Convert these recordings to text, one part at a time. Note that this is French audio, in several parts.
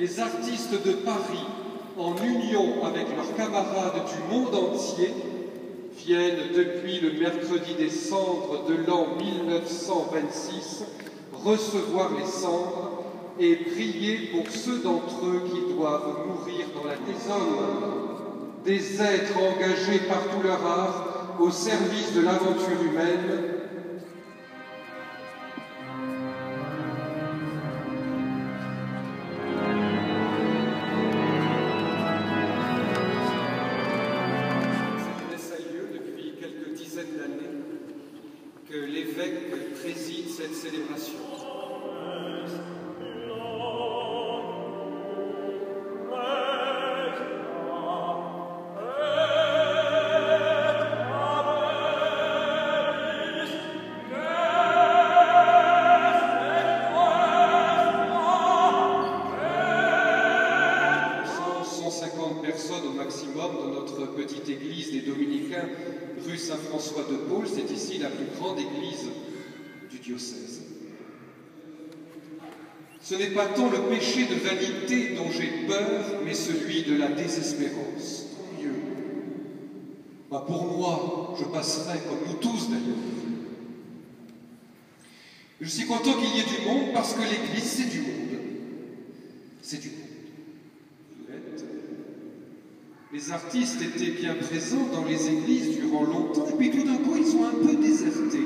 les artistes de Paris, en union avec leurs camarades du monde entier, viennent depuis le mercredi des cendres de l'an 1926 recevoir les cendres et prier pour ceux d'entre eux qui doivent mourir dans la désordre, des êtres engagés par tout leur art au service de l'aventure humaine. Que l'évêque préside cette célébration. Personnes au maximum dans notre petite église des Dominicains, rue Saint-François de Paul. C'est ici la plus grande église du diocèse. Ce n'est pas tant le péché de vanité dont j'ai peur, mais celui de la désespérance. Tant mieux. Pour moi, je passerai comme nous tous d'ailleurs. Je suis content qu'il y ait du monde parce que l'église, c'est du monde. C'est du monde. Les artistes étaient bien présents dans les églises durant longtemps, et puis tout d'un coup, ils ont un peu déserté.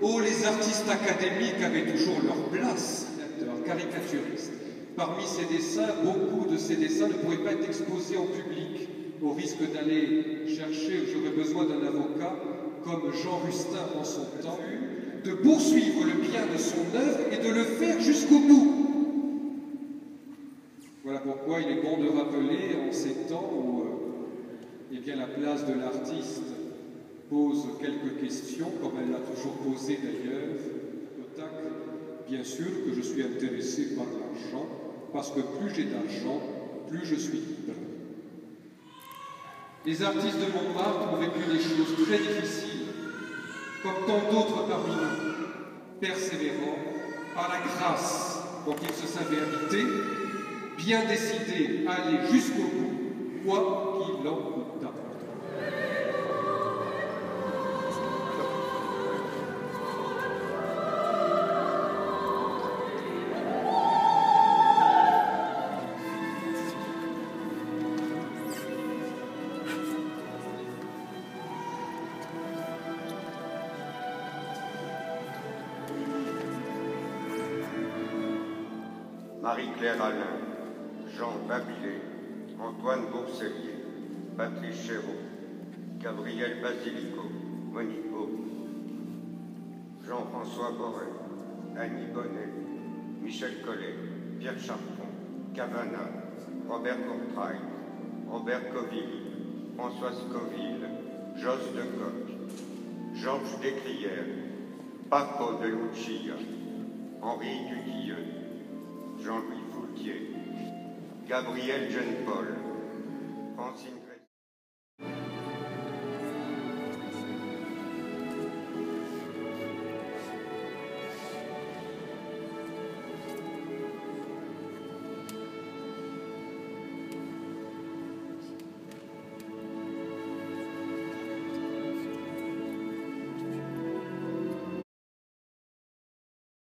Oh, les artistes académiques avaient toujours leur place, acteurs, caricaturistes. Parmi ces dessins, beaucoup de ces dessins ne pourraient pas être exposés en public, au risque d'aller chercher, j'aurais besoin d'un avocat, comme Jean Rustin en son temps, de poursuivre le bien de son œuvre et de le faire jusqu'au bout. Voilà pourquoi il est bon de rappeler, en ces temps où eh bien, la place de l'artiste pose quelques questions, comme elle l'a toujours posé d'ailleurs, Totac, bien sûr que je suis intéressé par l'argent, parce que plus j'ai d'argent, plus je suis libre. Les artistes de Montmartre ont vécu des choses très difficiles, comme tant d'autres parmi nous, persévérants, par la grâce dont ils se savaient habités, bien décidés à aller jusqu'au bout, quoi qu'il en coûtât. Marie-Claire Alain, Jean Babillet, Antoine Boursellier, Patrice Chéreau, Gabriel Basilico, Monique Beau, Jean-François Borel, Annie Bonnet, Michel Collet, Pierre Charpon, Cavana, Robert Courtraille, Robert Covilly, Françoise Coville, Josse de Coq, Georges Descrières, Paco de Lucia, Henri Dudilleux, Jean-Louis Foulquier, Gabriel Jeune-Paul, Francine